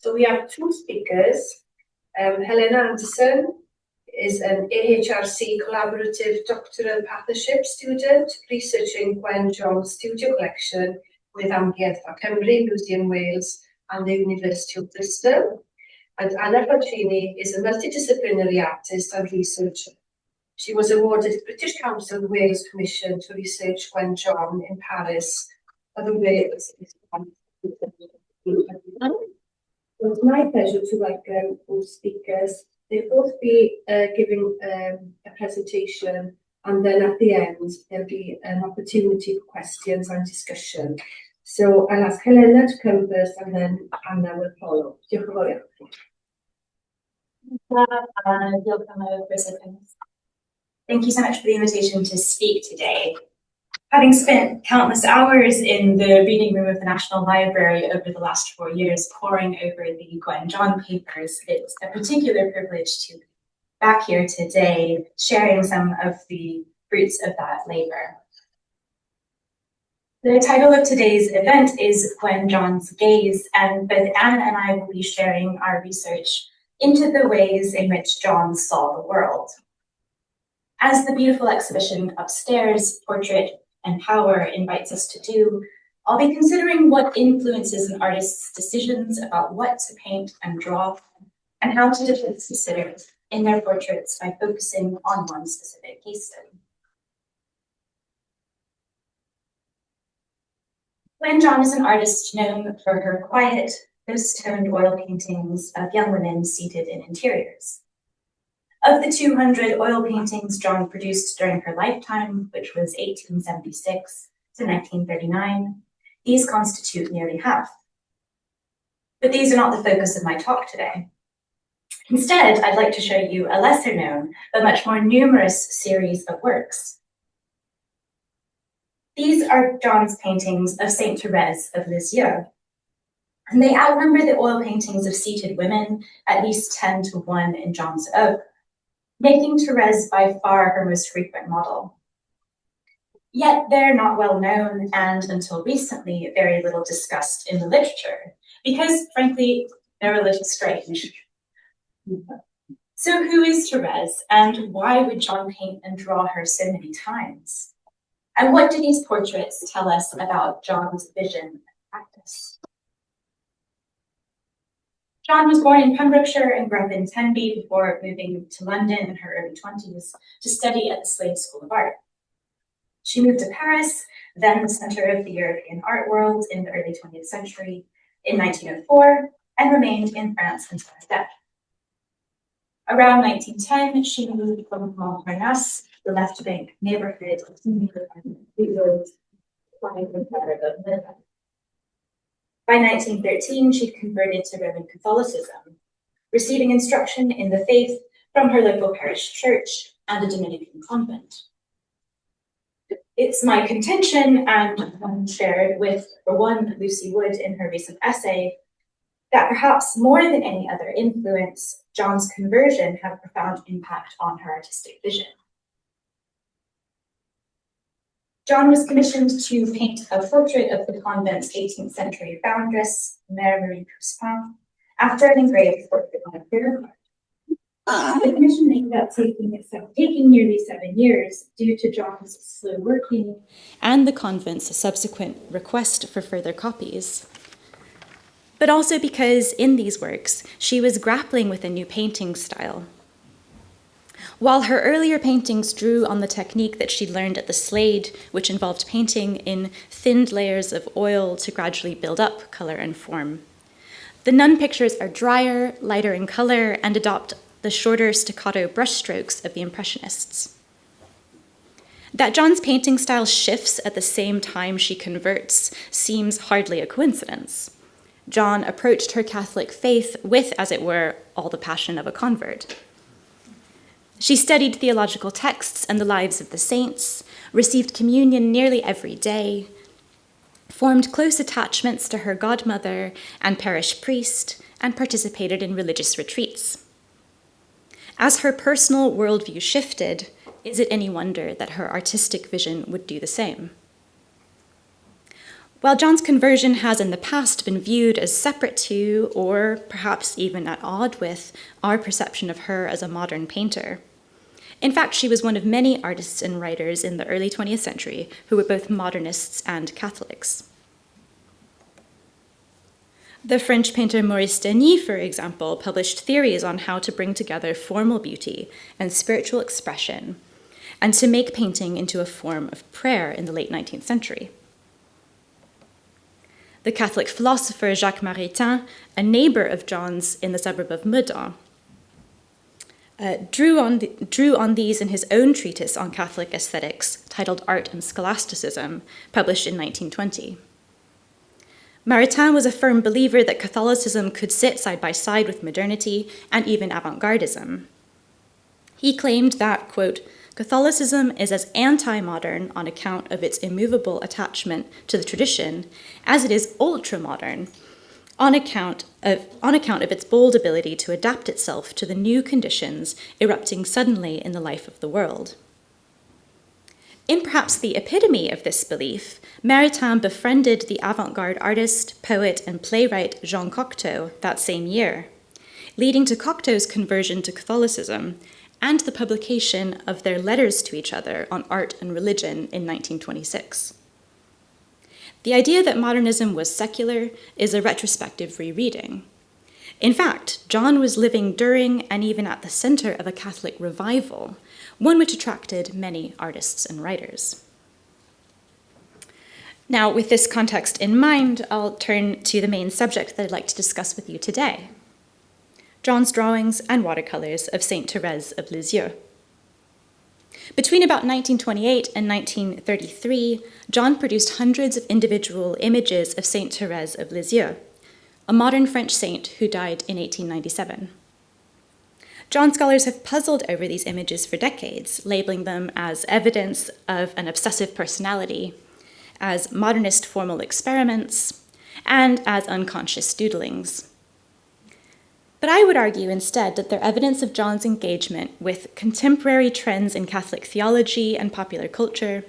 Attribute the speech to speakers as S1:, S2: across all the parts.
S1: So we have two speakers. Helena Anderson is an AHRC Collaborative Doctoral Partnership student researching Gwen John's studio collection with Amgueddfa Cymru, Museum Wales and the University of Bristol. And Anna Falcini is a multidisciplinary artist and researcher. She was awarded the British Council Wales Commission to research Gwen John in Paris for the Wales. It's my pleasure to welcome both speakers. They'll both be giving a presentation, and then at the end there'll be an opportunity for questions and discussion. So I'll ask Helena to come first, and then Anna will follow. Diolch yn fawr iawn.
S2: Thank you so much for the invitation to speak today. Having spent countless hours in the reading room of the National Library over the last 4 years poring over the Gwen John papers, it's a particular privilege to be back here today sharing some of the fruits of that labor. The title of today's event is Gwen John's Gaze, and both Anna and I will be sharing our research into the ways in which John saw the world. As the beautiful exhibition upstairs, Portrait and Power, invites us to do, I'll be considering what influences an artist's decisions about what to paint and draw, and how to depict the sitters in their portraits by focusing on one specific case study. Gwen John is an artist known for her quiet, ghost-toned oil paintings of young women seated in interiors. Of the 200 oil paintings John produced during her lifetime, which was 1876 to 1939, these constitute nearly half. But these are not the focus of my talk today. Instead, I'd like to show you a lesser known, but much more numerous series of works. These are John's paintings of Saint Therese of Lisieux, and they outnumber the oil paintings of seated women at least 10 to 1 in John's oeuvre, making Therese by far her most frequent model. Yet they're not well known, and until recently, very little discussed in the literature, because frankly, they're a little strange. So who is Therese, and why would John paint and draw her so many times? And what do these portraits tell us about John's vision and practice? John was born in Pembrokeshire and grew up in Tenby before moving to London in her early 20s to study at the Slade School of Art. She moved to Paris, then the center of the European art world in the early 20th century, in 1904, and remained in France until her death. Around 1910, she moved from Montparnasse, the left bank neighborhood of By 1913, she'd converted to Roman Catholicism, receiving instruction in the faith from her local parish church and a Dominican convent. It's my contention, and shared with, for one, Lucy Wood in her recent essay, that perhaps more than any other influence, John's conversion had a profound impact on her artistic vision. John was commissioned to paint a portrait of the convent's 18th century foundress, Mère Marie Couspin, after an engraved portrait on a prayer card. The commission ended up taking nearly 7 years due to John's slow working and the convent's subsequent request for further copies. But also because in these works, she was grappling with a new painting style. While her earlier paintings drew on the technique that she'd learned at the Slade, which involved painting in thinned layers of oil to gradually build up color and form, the nun pictures are drier, lighter in color, and adopt the shorter staccato brushstrokes of the Impressionists. That John's painting style shifts at the same time she converts seems hardly a coincidence. John approached her Catholic faith with, as it were, all the passion of a convert. She studied theological texts and the lives of the saints, received communion nearly every day, formed close attachments to her godmother and parish priest, and participated in religious retreats. As her personal worldview shifted, is it any wonder that her artistic vision would do the same? While John's conversion has in the past been viewed as separate to, or perhaps even at odds with, our perception of her as a modern painter, in fact, she was one of many artists and writers in the early 20th century who were both modernists and Catholics. The French painter Maurice Denis, for example, published theories on how to bring together formal beauty and spiritual expression, and to make painting into a form of prayer in the late 19th century. The Catholic philosopher Jacques Maritain, a neighbor of John's in the suburb of Meudon, drew on these in his own treatise on Catholic aesthetics titled Art and Scholasticism, published in 1920. Maritain was a firm believer that Catholicism could sit side by side with modernity and even avant-gardism. He claimed that, quote, Catholicism is as anti-modern on account of its immovable attachment to the tradition as it is ultra-modern on account of its bold ability to adapt itself to the new conditions erupting suddenly in the life of the world. In perhaps the epitome of this belief, Maritain befriended the avant-garde artist, poet, and playwright Jean Cocteau that same year, leading to Cocteau's conversion to Catholicism and the publication of their letters to each other on art and religion in 1926. The idea that modernism was secular is a retrospective rereading. In fact, John was living during and even at the center of a Catholic revival, one which attracted many artists and writers. Now, with this context in mind, I'll turn to the main subject that I'd like to discuss with you today: John's drawings and watercolors of Saint Therese of Lisieux. Between about 1928 and 1933, John produced hundreds of individual images of Saint Therese of Lisieux, a modern French saint who died in 1897. John scholars have puzzled over these images for decades, labeling them as evidence of an obsessive personality, as modernist formal experiments, and as unconscious doodlings. But I would argue instead that they're evidence of John's engagement with contemporary trends in Catholic theology and popular culture,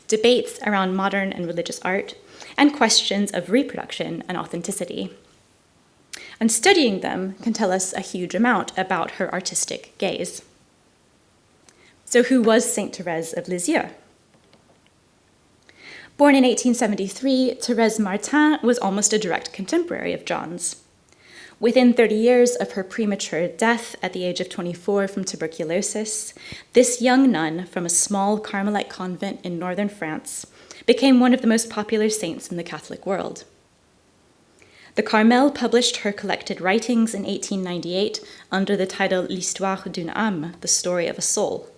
S2: debates around modern and religious art, and questions of reproduction and authenticity. And studying them can tell us a huge amount about her artistic gaze. So who was Saint Therese of Lisieux? Born in 1873, Thérèse Martin was almost a direct contemporary of John's. Within 30 years of her premature death at the age of 24 from tuberculosis, this young nun from a small Carmelite convent in northern France became one of the most popular saints in the Catholic world. The Carmel published her collected writings in 1898 under the title L'Histoire d'une âme, the story of a soul.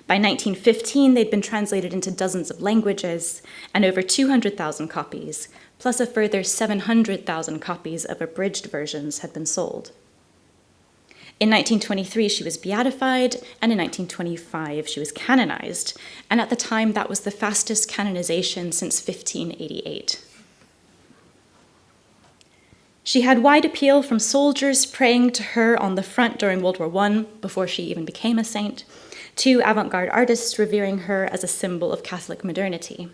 S2: By 1915, they'd been translated into dozens of languages, and over 200,000 copies, plus a further 700,000 copies of abridged versions had been sold. In 1923, she was beatified, and in 1925, she was canonized, and at the time, that was the fastest canonization since 1588. She had wide appeal from soldiers praying to her on the front during World War I, before she even became a saint, to avant-garde artists revering her as a symbol of Catholic modernity.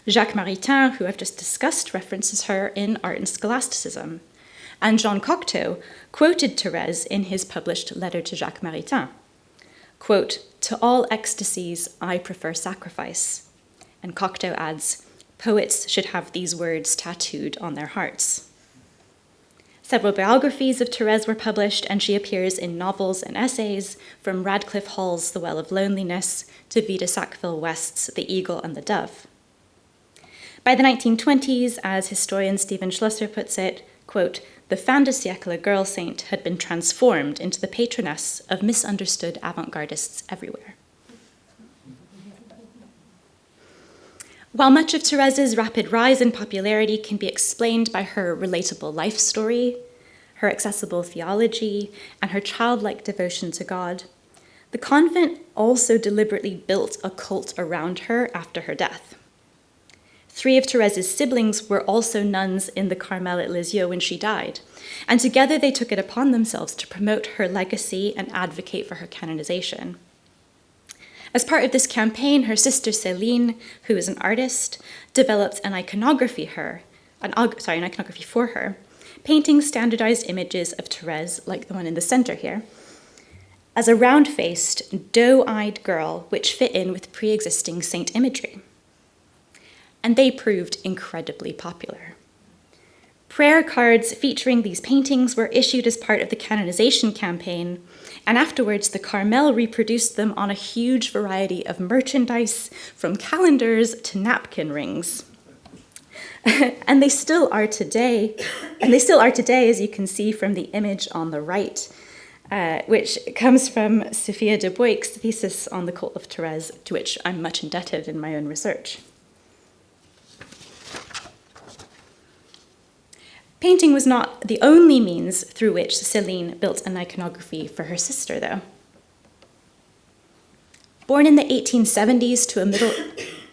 S2: Jacques Maritain, who I've just discussed, references her in Art and Scholasticism, and Jean Cocteau quoted Thérèse in his published letter to Jacques Maritain. Quote, "To all ecstasies, I prefer sacrifice." And Cocteau adds, "Poets should have these words tattooed on their hearts." Several biographies of Thérèse were published, and she appears in novels and essays, from Radcliffe Hall's The Well of Loneliness to Vida Sackville-West's The Eagle and the Dove. By the 1920s, as historian Stephen Schlosser puts it, quote, "The fin de siècle girl saint had been transformed into the patroness of misunderstood avant-gardists everywhere." While much of Thérèse's rapid rise in popularity can be explained by her relatable life story, her accessible theology, and her childlike devotion to God, the convent also deliberately built a cult around her after her death. 3 of Thérèse's siblings were also nuns in the Carmel at Lisieux when she died, and together they took it upon themselves to promote her legacy and advocate for her canonization. As part of this campaign, her sister Céline, who is an artist, developed an iconography for her, painting standardized images of Thérèse, like the one in the center here, as a round-faced, doe-eyed girl which fit in with pre-existing saint imagery. And they proved incredibly popular. Prayer cards featuring these paintings were issued as part of the canonization campaign, and afterwards the Carmel reproduced them on a huge variety of merchandise, from calendars to napkin rings. And they still are today, as you can see from the image on the right, which comes from Sophia de Boyck's thesis on the cult of Thérèse, to which I'm much indebted in my own research. Painting was not the only means through which Céline built an iconography for her sister, though. Born in the 1870s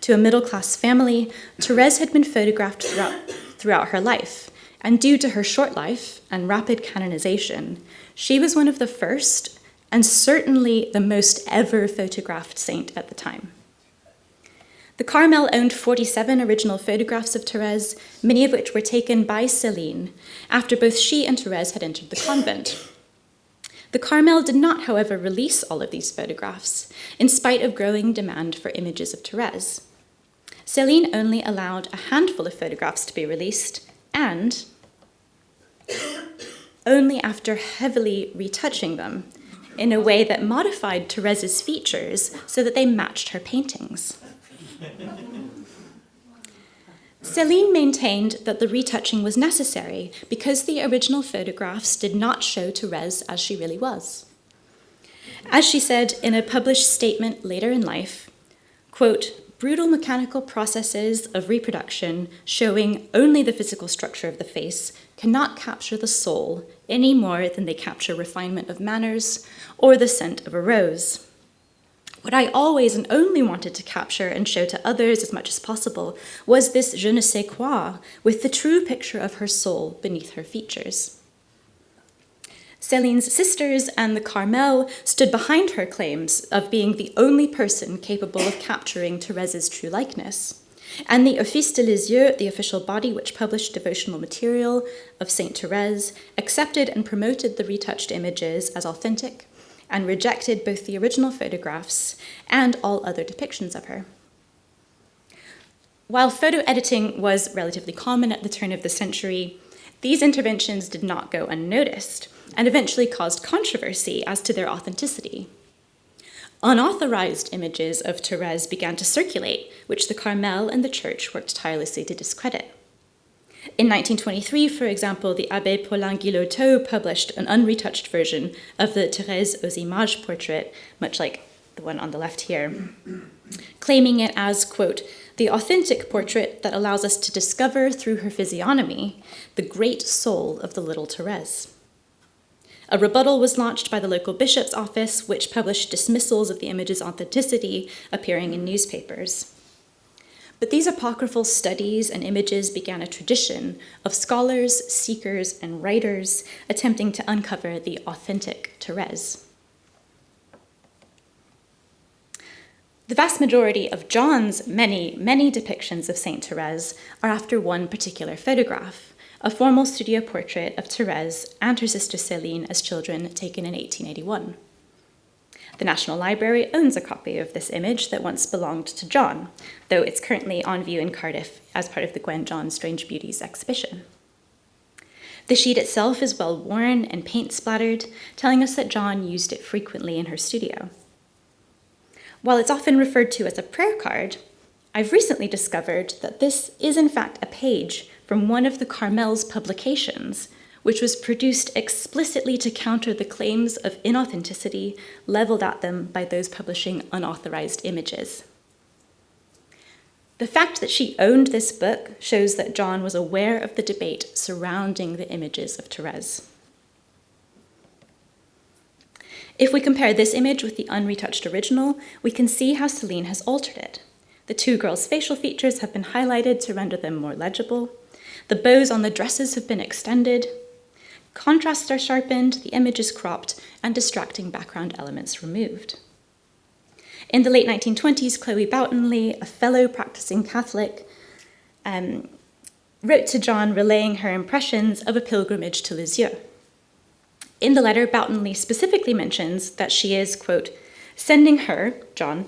S2: to a middle-class family, Thérèse had been photographed throughout her life, and due to her short life and rapid canonization, she was one of the first, and certainly the most ever photographed saint at the time. The Carmel owned 47 original photographs of Thérèse, many of which were taken by Céline after both she and Thérèse had entered the convent. The Carmel did not, however, release all of these photographs, in spite of growing demand for images of Thérèse. Céline only allowed a handful of photographs to be released, and only after heavily retouching them in a way that modified Thérèse's features so that they matched her paintings. Céline maintained that the retouching was necessary because the original photographs did not show Thérèse as she really was. As she said in a published statement later in life, quote, "Brutal mechanical processes of reproduction showing only the physical structure of the face cannot capture the soul any more than they capture refinement of manners or the scent of a rose. What I always and only wanted to capture and show to others as much as possible was this je ne sais quoi, with the true picture of her soul beneath her features." Céline's sisters and the Carmel stood behind her claims of being the only person capable of capturing Thérèse's true likeness. And the Office de Lisieux, the official body which published devotional material of Saint Thérèse, accepted and promoted the retouched images as authentic, and rejected both the original photographs and all other depictions of her. While photo editing was relatively common at the turn of the century, these interventions did not go unnoticed and eventually caused controversy as to their authenticity. Unauthorized images of Thérèse began to circulate, which the Carmel and the Church worked tirelessly to discredit. In 1923, for example, the Abbé Paulin Guillotot published an unretouched version of the Thérèse aux images portrait, much like the one on the left here, claiming it as, quote, "the authentic portrait that allows us to discover through her physiognomy the great soul of the little Thérèse." A rebuttal was launched by the local bishop's office, which published dismissals of the image's authenticity appearing in newspapers. But these apocryphal studies and images began a tradition of scholars, seekers, and writers attempting to uncover the authentic Thérèse. The vast majority of John's many, many depictions of Saint Thérèse are after one particular photograph, a formal studio portrait of Thérèse and her sister Céline as children taken in 1881. The National Library owns a copy of this image that once belonged to John, though it's currently on view in Cardiff as part of the Gwen John Strange Beauties exhibition. The sheet itself is well worn and paint splattered, telling us that John used it frequently in her studio. While it's often referred to as a prayer card, I've recently discovered that this is in fact a page from one of the Carmel's publications, which was produced explicitly to counter the claims of inauthenticity leveled at them by those publishing unauthorized images. The fact that she owned this book shows that John was aware of the debate surrounding the images of Thérèse. If we compare this image with the unretouched original, we can see how Céline has altered it. The two girls' facial features have been highlighted to render them more legible. The bows on the dresses have been extended. Contrasts are sharpened, the image is cropped, and distracting background elements removed.
S3: In the late 1920s, Chloe Boughtonley, a fellow practicing Catholic, wrote to John relaying her impressions of a pilgrimage to Lisieux. In the letter, Boughtonley specifically mentions that she is, quote, sending her, John,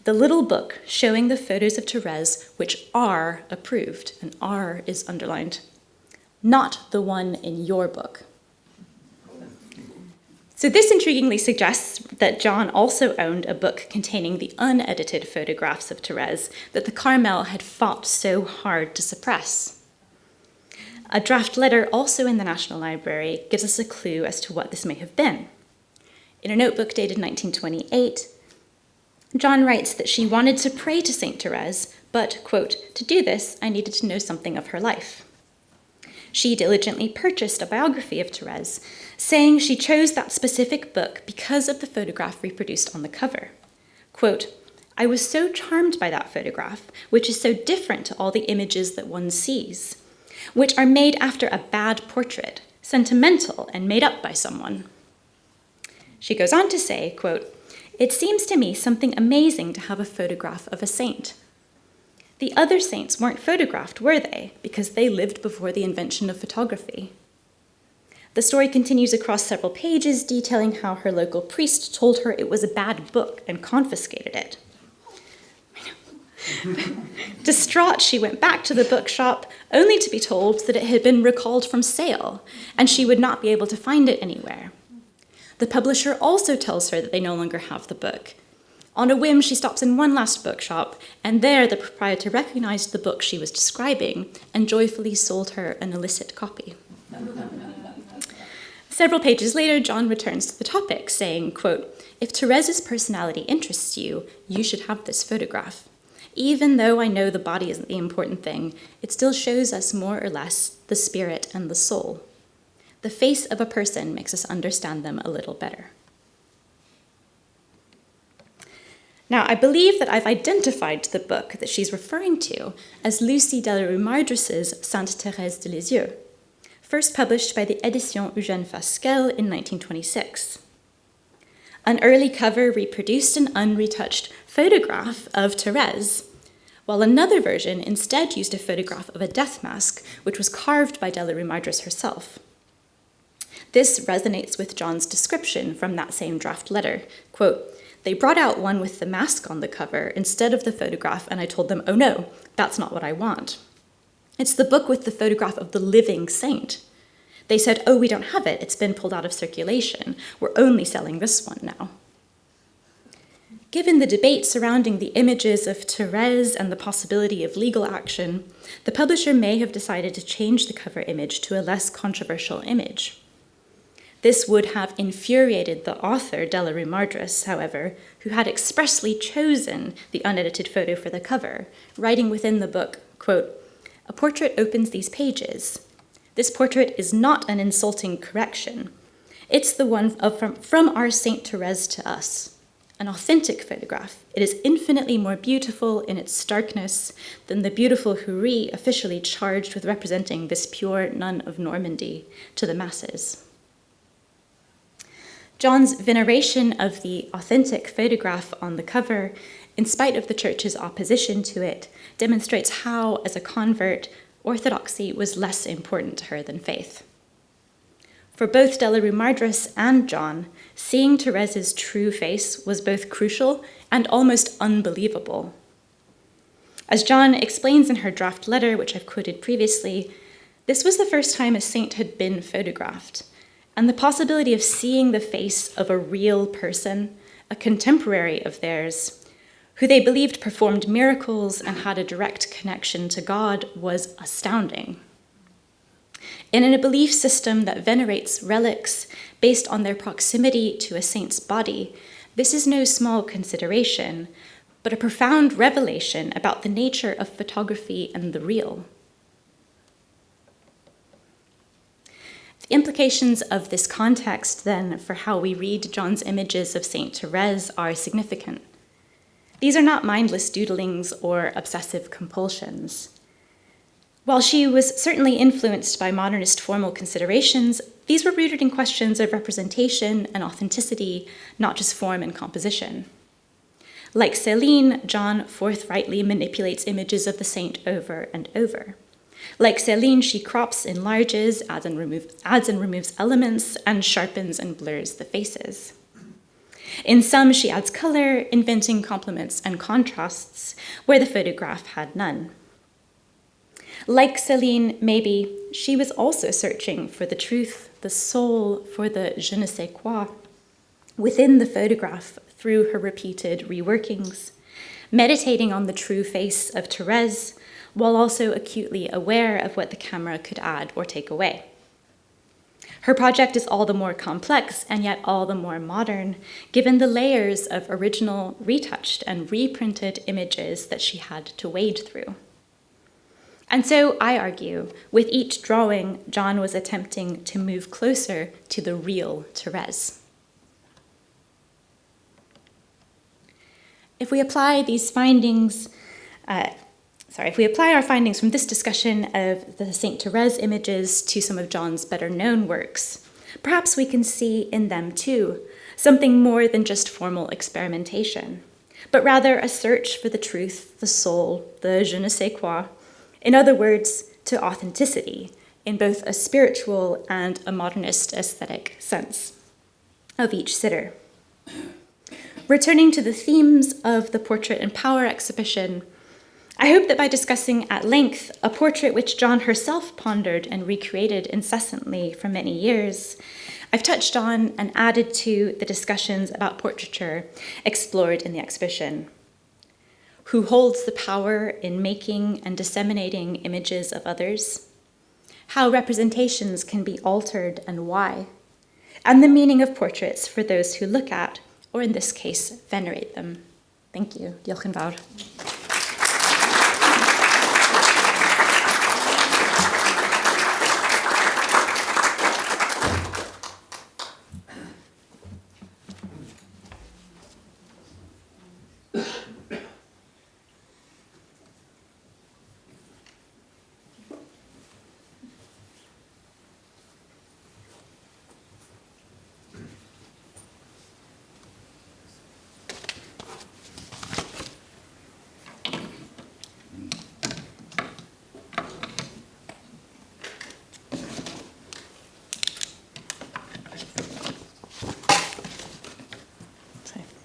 S3: the little book showing the photos of Therese which are approved, and R is underlined, not the one in your book. So this intriguingly suggests that John also owned a book containing the unedited photographs of Therese that the Carmel had fought so hard to suppress. A draft letter also in the National Library gives us a clue as to what this may have been. In a notebook dated 1928, John writes that she wanted to pray to St. Therese, but, quote, to do this, I needed to know something of her life. She diligently purchased a biography of Therese, saying she chose that specific book because of the photograph reproduced on the cover. Quote, I was so charmed by that photograph, which is so different to all the images that one sees, which are made after a bad portrait, sentimental and made up by someone. She goes on to say, quote, it seems to me something amazing to have a photograph of a saint. The other saints weren't photographed, were they? Because they lived before the invention of photography. The story continues across several pages, detailing how her local priest told her it was a bad book and confiscated it. Distraught, she went back to the bookshop, only to be told that it had been recalled from sale, and she would not be able to find it anywhere. The publisher also tells her that they no longer have the book. On a whim, she stops in one last bookshop, and there the proprietor recognized the book she was describing and joyfully sold her an illicit copy. Several pages later, John returns to the topic, saying, quote, if Therese's personality interests you, you should have this photograph. Even though I know the body isn't the important thing, it still shows us more or less the spirit and the soul. The face of a person makes us understand them a little better. Now, I believe that I've identified the book that she's referring to as Lucie de la Rue-Mardress's Sainte Thérèse de Lisieux, first published by the Édition Eugène Fasquelle in 1926. An early cover reproduced an unretouched photograph of Therese, while another version instead used a photograph of a death mask, which was carved by de la Rue-Mardresse herself. This resonates with John's description from that same draft letter. Quote, they brought out one with the mask on the cover instead of the photograph, and I told them, oh no, that's not what I want. It's the book with the photograph of the living saint. They said, oh, we don't have it. It's been pulled out of circulation. We're only selling this one now. Given the debate surrounding the images of Therese and the possibility of legal action, the publisher may have decided to change the cover image to a less controversial image. This would have infuriated the author, de la Rue-Mardresse, however, who had expressly chosen the unedited photo for the cover, writing within the book, quote, a portrait opens these pages. This portrait is not an insulting correction. It's the one from our Saint Therese to us, an authentic photograph. It is infinitely more beautiful in its starkness than the beautiful Hury officially charged with representing this pure nun of Normandy to the masses. John's veneration of the authentic photograph on the cover, in spite of the church's opposition to it, demonstrates how, as a convert, orthodoxy was less important to her than faith. For both de la Rue-Mardresse and John, seeing Therese's true face was both crucial and almost unbelievable. As John explains in her draft letter, which I've quoted previously, this was the first time a saint had been photographed, and the possibility of seeing the face of a real person, a contemporary of theirs, who they believed performed miracles and had a direct connection to God, was astounding. In a belief system that venerates relics based on their proximity to a saint's body, this is no small consideration, but a profound revelation about the nature of photography and the real. The implications of this context, then, for how we read John's images of Saint Therese are significant. These are not mindless doodlings or obsessive compulsions. While she was certainly influenced by modernist formal considerations, these were rooted in questions of representation and authenticity, not just form and composition. Like Céline, John forthrightly manipulates images of the saint over and over. Like Céline, she crops, enlarges, adds and removes elements, and sharpens and blurs the faces. In some, she adds color, inventing complements and contrasts where the photograph had none. Like Céline, maybe, she was also searching for the truth, the soul, for the je ne sais quoi within the photograph through her repeated reworkings, meditating on the true face of Thérèse, while also acutely aware of what the camera could add or take away. Her project is all the more complex and yet all the more modern, given the layers of original, retouched, and reprinted images that she had to wade through. And so, I argue, with each drawing, John was attempting to move closer to the real Thérèse. If we apply our findings from this discussion of the Saint Thérèse images to some of John's better-known works, perhaps we can see in them, too, something more than just formal experimentation, but rather a search for the truth, the soul, the je ne sais quoi, in other words, to authenticity, in both a spiritual and a modernist aesthetic sense of each sitter. Returning to the themes of the Portrait and Power exhibition, I hope that by discussing at length a portrait which John herself pondered and recreated incessantly for many years, I've touched on and added to the discussions about portraiture explored in the exhibition. Who holds the power in making and disseminating images of others? How representations can be altered and why? And the meaning of portraits for those who look at, or in this case, venerate them. Thank you. Diolch yn fawr.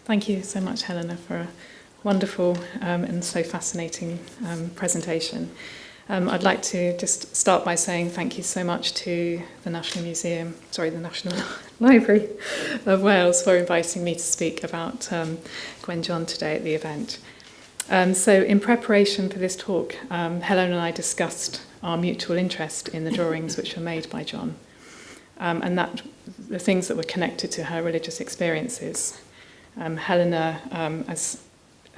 S4: Thank you so much, Helena, for a wonderful and so fascinating presentation. I'd like to just start by saying thank you so much to the National Library of Wales for inviting me to speak about Gwen John today at the event. So in preparation for this talk, Helena and I discussed our mutual interest in the drawings which were made by John, and that the things that were connected to her religious experiences. Helena, as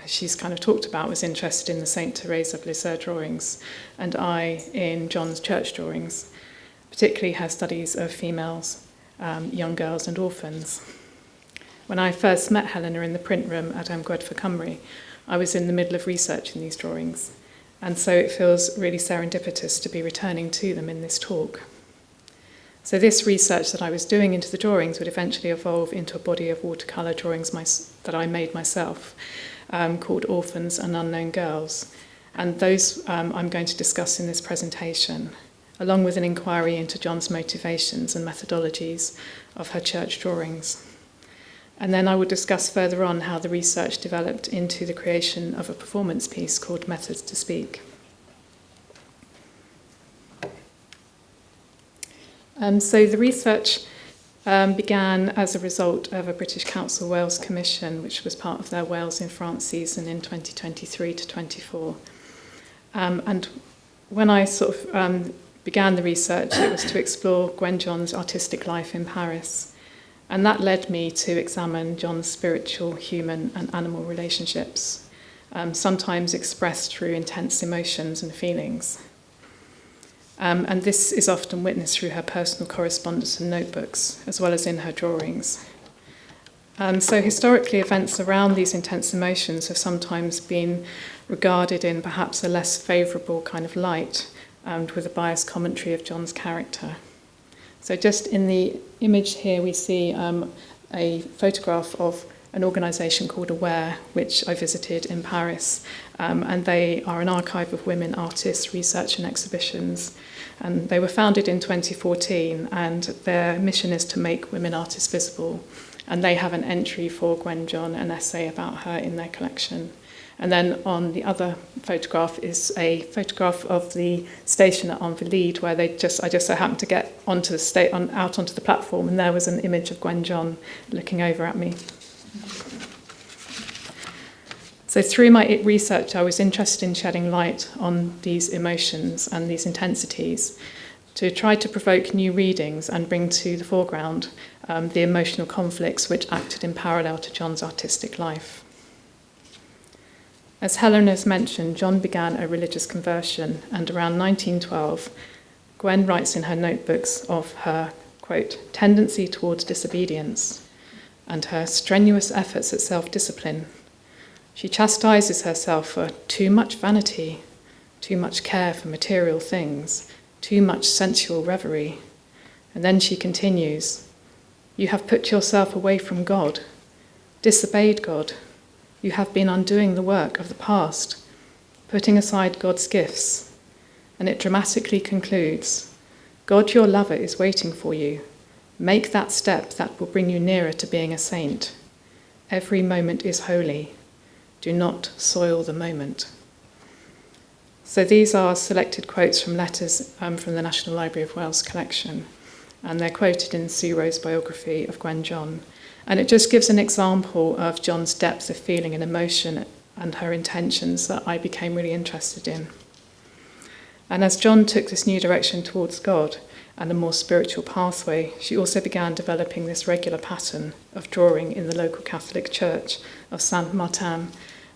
S4: she's kind of talked about, was interested in the Saint Thérèse of Lisieux drawings, and I in John's church drawings, particularly her studies of females, young girls and orphans. When I first met Helena in the print room at Amgueddfa Cymru, I was in the middle of researching these drawings, and so it feels really serendipitous to be returning to them in this talk. So this research that I was doing into the drawings would eventually evolve into a body of watercolour drawings that I made myself, called Orphans and Unknown Girls. And those I'm going to discuss in this presentation, along with an inquiry into John's motivations and methodologies of her church drawings. And then I will discuss further on how the research developed into the creation of a performance piece called Methods to Speak. So the research began as a result of a British Council Wales commission, which was part of their Wales in France season in 2023 to 24. And when I began the research, it was to explore Gwen John's artistic life in Paris. And that led me to examine John's spiritual, human and animal relationships, sometimes expressed through intense emotions and feelings. And this is often witnessed through her personal correspondence and notebooks, as well as in her drawings. So historically, events around these intense emotions have sometimes been regarded in perhaps a less favourable kind of light, with a biased commentary of John's character. So just in the image here, we see a photograph of an organisation called Aware, which I visited in Paris. And they are an archive of women artists, research and exhibitions. And they were founded in 2014, and their mission is to make women artists visible. And they have an entry for Gwen John, an essay about her in their collection. And then on the other photograph is a photograph of the station at Amgueddfa, where I just so happened to get onto the out onto the platform, and there was an image of Gwen John looking over at me. So through my research, I was interested in shedding light on these emotions and these intensities to try to provoke new readings and bring to the foreground the emotional conflicts which acted in parallel to John's artistic life. As Helen has mentioned, John began a religious conversion, and around 1912, Gwen writes in her notebooks of her, quote, tendency towards disobedience and her strenuous efforts at self-discipline. She chastises herself for too much vanity, too much care for material things, too much sensual reverie. And then she continues, you have put yourself away from God, disobeyed God. You have been undoing the work of the past, putting aside God's gifts. And it dramatically concludes, God, your lover, is waiting for you. Make that step that will bring you nearer to being a saint. Every moment is holy. Do not soil the moment. So these are selected quotes from letters from the National Library of Wales collection, and they're quoted in Sue Rowe's biography of Gwen John. And it just gives an example of John's depth of feeling and emotion and her intentions that I became really interested in. And as John took this new direction towards God and a more spiritual pathway, she also began developing this regular pattern of drawing in the local Catholic church of Saint Martin,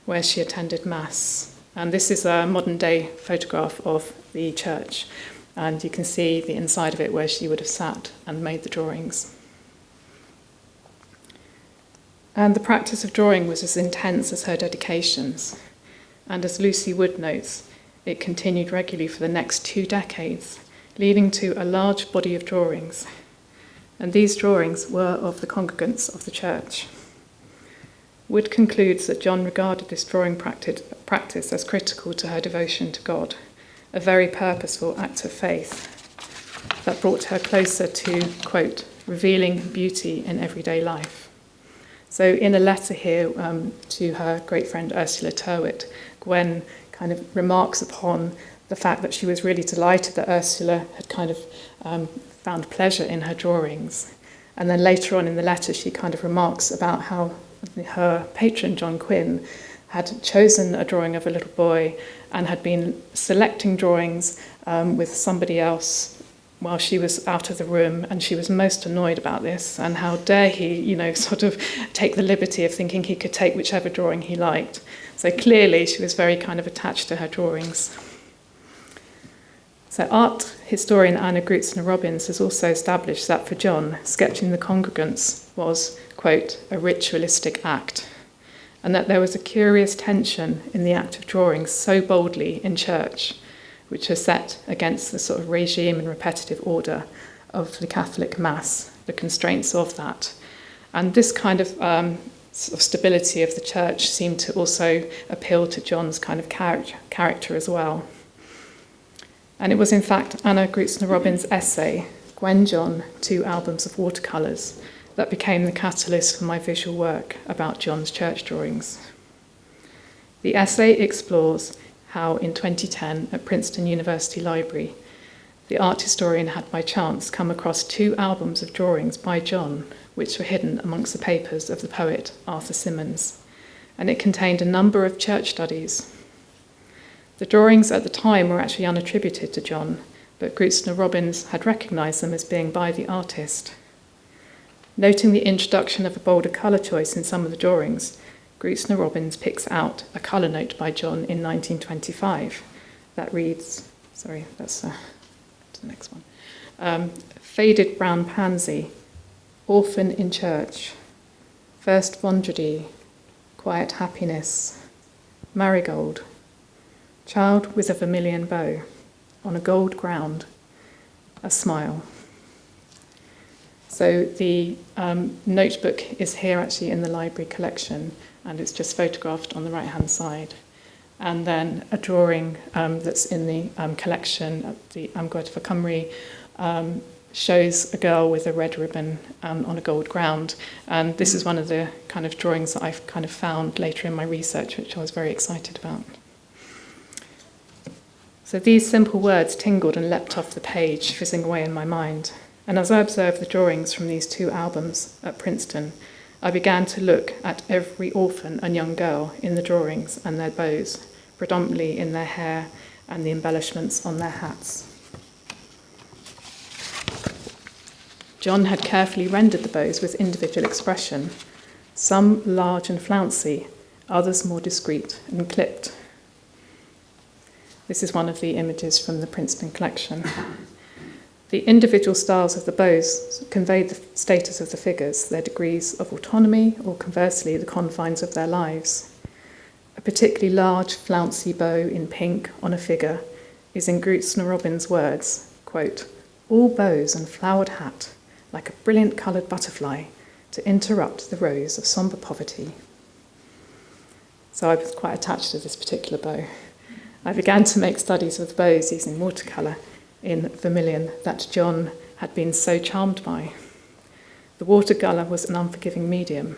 S4: where she attended Mass. And this is a modern-day photograph of the church, and you can see the inside of it where she would have sat and made the drawings. And the practice of drawing was as intense as her dedications. And as Lucy Wood notes, it continued regularly for the next 2 decades, leading to a large body of drawings. And these drawings were of the congregants of the church. Wood concludes that John regarded this drawing practice as critical to her devotion to God, a very purposeful act of faith that brought her closer to, quote, revealing beauty in everyday life. So in a letter here to her great friend Ursula Tyrwhitt, Gwen kind of remarks upon the fact that she was really delighted that Ursula had kind of found pleasure in her drawings. And then later on in the letter, she kind of remarks about how her patron, John Quinn, had chosen a drawing of a little boy and had been selecting drawings with somebody else while she was out of the room, and she was most annoyed about this, and how dare he, sort of take the liberty of thinking he could take whichever drawing he liked. So clearly she was very kind of attached to her drawings. So art historian Anna Falcini has also established that for John, sketching the congregants was, quote, a ritualistic act, and that there was a curious tension in the act of drawing so boldly in church, which was set against the sort of regime and repetitive order of the Catholic Mass, the constraints of that. And this kind of sort of stability of the church seemed to also appeal to John's kind of character as well. And it was in fact Anna Falcini's essay, Gwen John, 2 albums of watercolours, that became the catalyst for my visual work about John's church drawings. The essay explores how in 2010 at Princeton University Library, the art historian had by chance come across 2 albums of drawings by John, which were hidden amongst the papers of the poet Arthur Symons, and it contained a number of church studies. The drawings at the time were actually unattributed to John, but Falcini had recognised them as being by the artist. Noting the introduction of a bolder colour choice in some of the drawings, Falcini picks out a colour note by John in 1925 that reads, that's the next one. Faded brown pansy, orphan in church, first Vondredi, quiet happiness, marigold, child with a vermilion bow, on a gold ground, a smile. So the notebook is here actually in the library collection, and it's just photographed on the right-hand side. And then a drawing that's in the collection at the Amgueddfa Cymru shows a girl with a red ribbon on a gold ground. And this is one of the kind of drawings that I've kind of found later in my research, which I was very excited about. So these simple words tingled and leapt off the page, fizzing away in my mind. And as I observed the drawings from these 2 albums at Princeton, I began to look at every orphan and young girl in the drawings and their bows, predominantly in their hair and the embellishments on their hats. John had carefully rendered the bows with individual expression, some large and flouncy, others more discreet and clipped. This is one of the images from the Princeton collection. The individual styles of the bows conveyed the status of the figures, their degrees of autonomy, or conversely, the confines of their lives. A particularly large, flouncy bow in pink on a figure is, in Grootsner Robin's words, quote, "all bows and flowered hat, like a brilliant coloured butterfly, to interrupt the rows of sombre poverty." So I was quite attached to this particular bow. I began to make studies of the bows using watercolour in vermilion that John had been so charmed by. The watercolour was an unforgiving medium,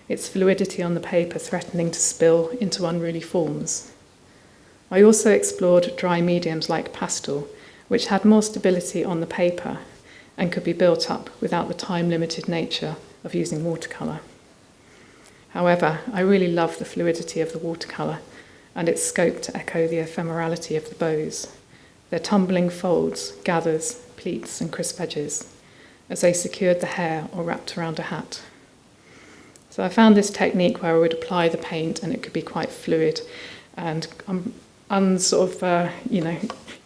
S4: its fluidity on the paper threatening to spill into unruly forms. I also explored dry mediums like pastel, which had more stability on the paper and could be built up without the time-limited nature of using watercolour. However, I really love the fluidity of the watercolour and its scope to echo the ephemerality of the bows, their tumbling folds, gathers, pleats and crisp edges, as they secured the hair or wrapped around a hat. So I found this technique where I would apply the paint and it could be quite fluid and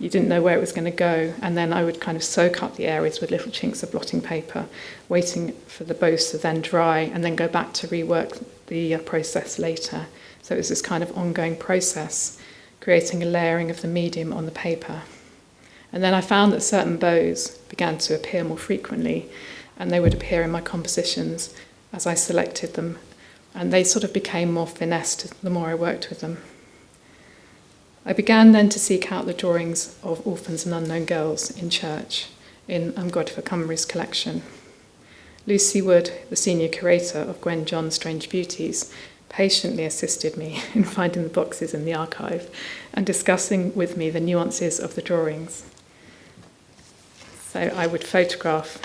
S4: you didn't know where it was going to go, and then I would kind of soak up the areas with little chinks of blotting paper, waiting for the bows to then dry and then go back to rework the process later. So it was this kind of ongoing process, creating a layering of the medium on the paper. And then I found that certain bows began to appear more frequently, and they would appear in my compositions as I selected them, and they sort of became more finessed the more I worked with them. I began then to seek out the drawings of orphans and unknown girls in church in Amgueddfa Cymru's collection. Lucy Wood, the senior curator of Gwen John Strange Beauties, patiently assisted me in finding the boxes in the archive and discussing with me the nuances of the drawings. So I would photograph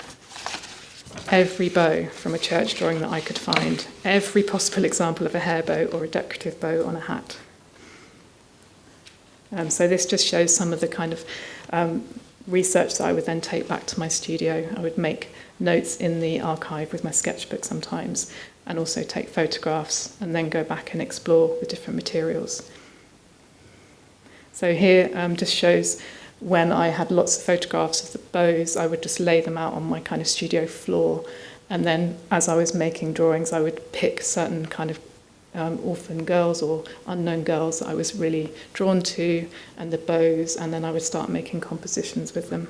S4: every bow from a church drawing that I could find, every possible example of a hair bow or a decorative bow on a hat. So this just shows some of the kind of research that I would then take back to my studio. I would make notes in the archive with my sketchbook sometimes, and also take photographs and then go back and explore the different materials. So here just shows when I had lots of photographs of the bows, I would just lay them out on my kind of studio floor, and then as I was making drawings I would pick certain kind of orphan girls or unknown girls that I was really drawn to, and the bows, and then I would start making compositions with them.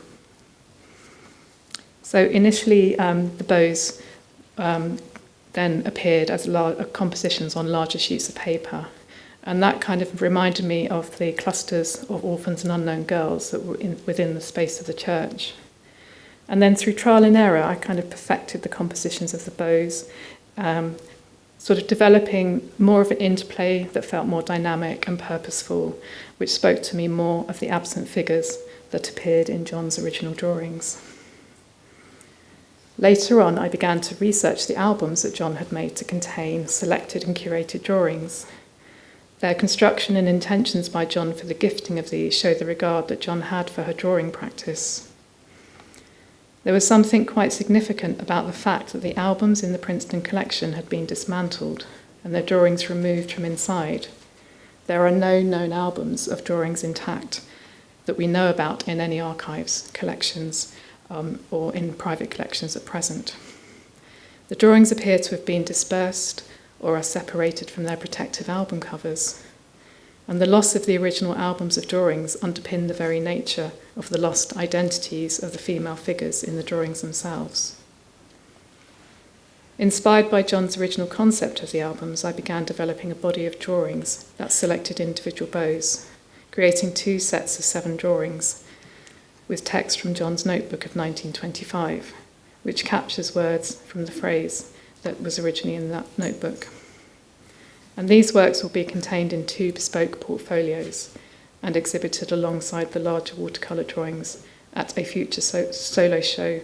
S4: So initially the bows then appeared as compositions on larger sheets of paper, and that kind of reminded me of the clusters of orphans and unknown girls that were within the space of the church. And then through trial and error I kind of perfected the compositions of the bows, sort of developing more of an interplay that felt more dynamic and purposeful, which spoke to me more of the absent figures that appeared in John's original drawings. Later on, I began to research the albums that John had made to contain selected and curated drawings. Their construction and intentions by John for the gifting of these show the regard that John had for her drawing practice. There was something quite significant about the fact that the albums in the Princeton collection had been dismantled and their drawings removed from inside. There are no known albums of drawings intact that we know about in any archives, collections, or in private collections at present. The drawings appear to have been dispersed or are separated from their protective album covers, and the loss of the original albums of drawings underpinned the very nature of the lost identities of the female figures in the drawings themselves. Inspired by John's original concept of the albums, I began developing a body of drawings that selected individual bows, creating 2 sets of 7 drawings with text from John's notebook of 1925, which captures words from the phrase that was originally in that notebook. And these works will be contained in 2 bespoke portfolios and exhibited alongside the larger watercolour drawings at a future solo show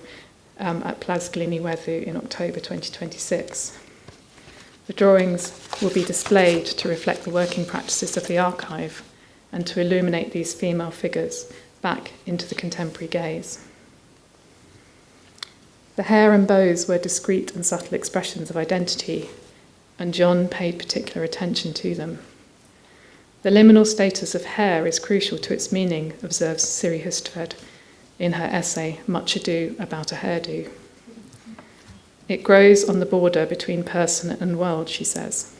S4: at Plas Glini Weddu in October 2026. The drawings will be displayed to reflect the working practices of the archive and to illuminate these female figures back into the contemporary gaze. The hair and bows were discreet and subtle expressions of identity, and John paid particular attention to them. The liminal status of hair is crucial to its meaning, observes Siri Hustvedt in her essay, Much Ado About a Hairdo. It grows on the border between person and world, she says.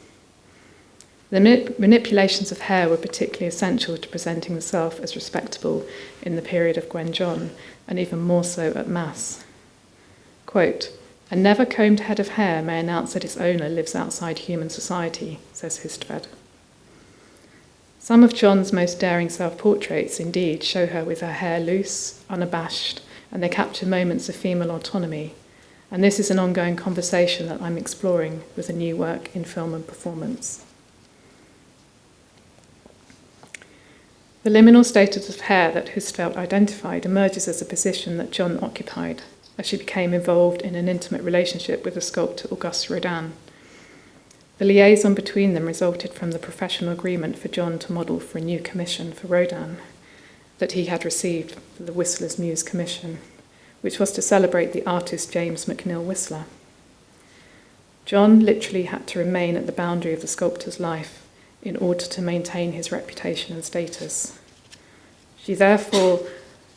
S4: The manipulations of hair were particularly essential to presenting the self as respectable in the period of Gwen John, and even more so at Mass. Quote, "A never combed head of hair may announce that its owner lives outside human society," says Hustvedt. Some of John's most daring self-portraits, indeed, show her with her hair loose, unabashed, and they capture moments of female autonomy. And this is an ongoing conversation that I'm exploring with a new work in film and performance. The liminal status of hair that Hustvedt identified emerges as a position that John occupied as she became involved in an intimate relationship with the sculptor Auguste Rodin. The liaison between them resulted from the professional agreement for John to model for a new commission for Rodin that he had received for the Whistler's Muse Commission, which was to celebrate the artist James McNeill Whistler. John literally had to remain at the boundary of the sculptor's life in order to maintain his reputation and status. She therefore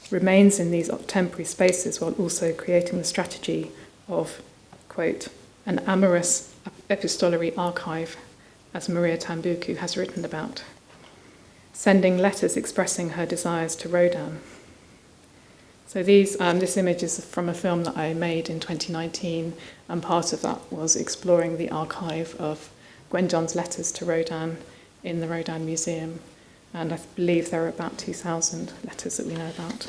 S4: remains in these temporary spaces while also creating the strategy of, quote, an amorous epistolary archive, as Maria Tambuku has written about, sending letters expressing her desires to Rodin. So this image is from a film that I made in 2019, and part of that was exploring the archive of Gwen John's letters to Rodin in the Rodin Museum, and I believe there are about 2,000 letters that we know about.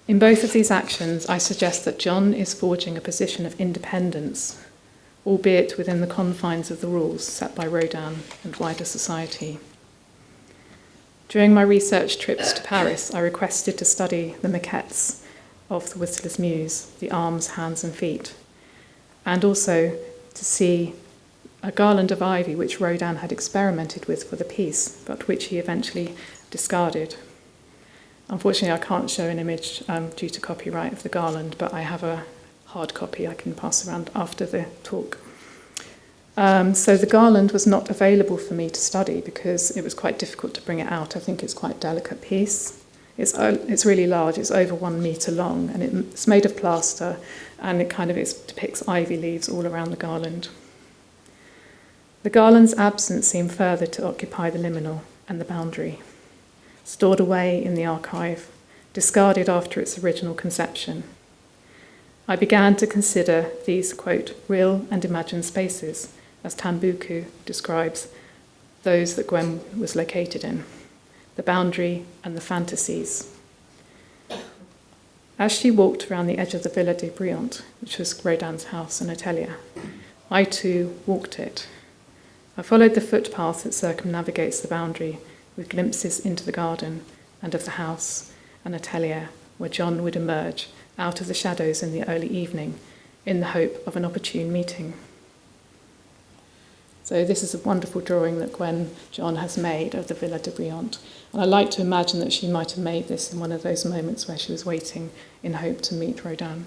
S4: In both of these actions, I suggest that John is forging a position of independence, albeit within the confines of the rules set by Rodin and wider society. During my research trips to Paris, I requested to study the maquettes of the Whistler's Muse, the arms, hands and feet, and also to see a garland of ivy which Rodin had experimented with for the piece, but which he eventually discarded. Unfortunately, I can't show an image due to copyright of the garland, but I have a hard copy I can pass around after the talk. So the garland was not available for me to study because it was quite difficult to bring it out. I think it's quite a delicate piece. It's really large, it's over 1 metre long, and it's made of plaster, and it depicts ivy leaves all around the garland. The garland's absence seemed further to occupy the liminal and the boundary, stored away in the archive, discarded after its original conception. I began to consider these, quote, real and imagined spaces, as Tambuku describes those that Gwen was located in, the boundary and the fantasies. As she walked around the edge of the Villa de Briant, which was Rodin's house and atelier, I too walked it. I followed the footpath that circumnavigates the boundary, with glimpses into the garden and of the house and atelier where John would emerge out of the shadows in the early evening in the hope of an opportune meeting. So this is a wonderful drawing that Gwen John has made of the Villa de Briant, and I like to imagine that she might have made this in one of those moments where she was waiting in hope to meet Rodin.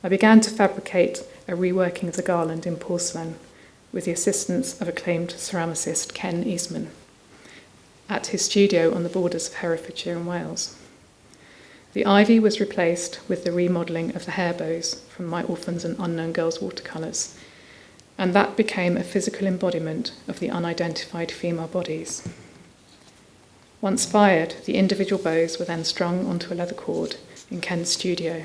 S4: I began to fabricate a reworking of the garland in porcelain with the assistance of acclaimed ceramicist Ken Eastman at his studio on the borders of Herefordshire and Wales. The ivy was replaced with the remodelling of the hair bows from my Orphans and Unknown Girls watercolours, and that became a physical embodiment of the unidentified female bodies. Once fired, the individual bows were then strung onto a leather cord in Ken's studio.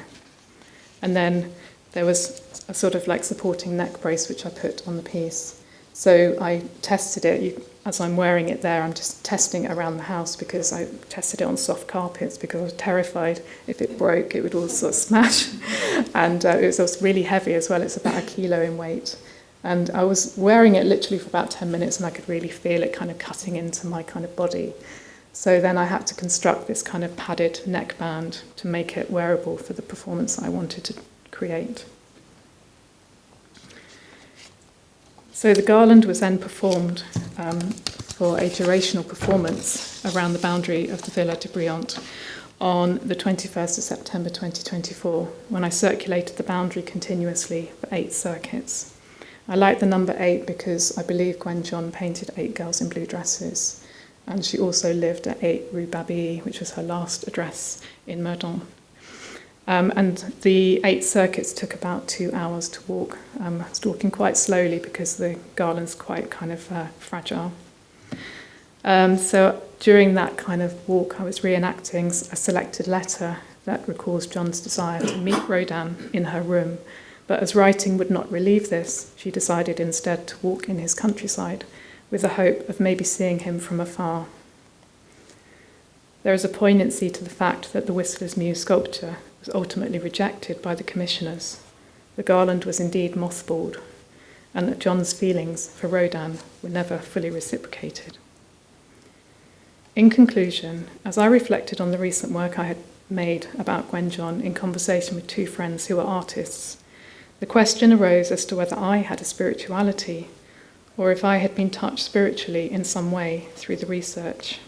S4: And then there was a sort of like supporting neck brace which I put on the piece. So I tested it. As I'm wearing it there, I'm just testing it around the house because I tested it on soft carpets because I was terrified if it broke, it would all sort of smash. And it was also really heavy as well. It's about 1 kilo in weight. And I was wearing it literally for about 10 minutes and I could really feel it kind of cutting into my kind of body. So then I had to construct this kind of padded neckband to make it wearable for the performance I wanted to create. So the garland was then performed for a durational performance around the boundary of the Villa de Briant on the 21st of September 2024, when I circulated the boundary continuously for 8 circuits. I like the number 8 because I believe Gwen John painted 8 girls in blue dresses, and she also lived at 8 Rue Babilly, which was her last address in Meudon. And the 8 circuits took about 2 hours to walk. I was walking quite slowly because the garland's quite kind of fragile. So during that kind of walk, I was reenacting a selected letter that recalls John's desire to meet Rodin in her room. But as writing would not relieve this, she decided instead to walk in his countryside with the hope of maybe seeing him from afar. There is a poignancy to the fact that the Whistler's Muse sculpture was ultimately rejected by the commissioners. The garland was indeed mothballed, and that John's feelings for Rodin were never fully reciprocated. In conclusion, as I reflected on the recent work I had made about Gwen John in conversation with 2 friends who were artists, the question arose as to whether I had a spirituality, or if I had been touched spiritually in some way through the research.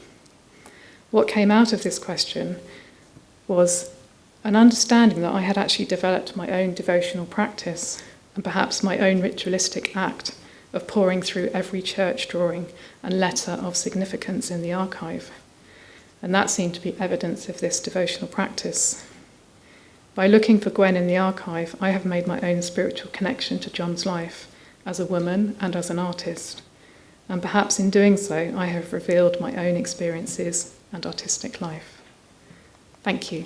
S4: What came out of this question was an understanding that I had actually developed my own devotional practice and perhaps my own ritualistic act of poring through every church drawing and letter of significance in the archive. And that seemed to be evidence of this devotional practice. By looking for Gwen in the archive, I have made my own spiritual connection to John's life as a woman and as an artist. And perhaps in doing so, I have revealed my own experiences and artistic life. Thank you.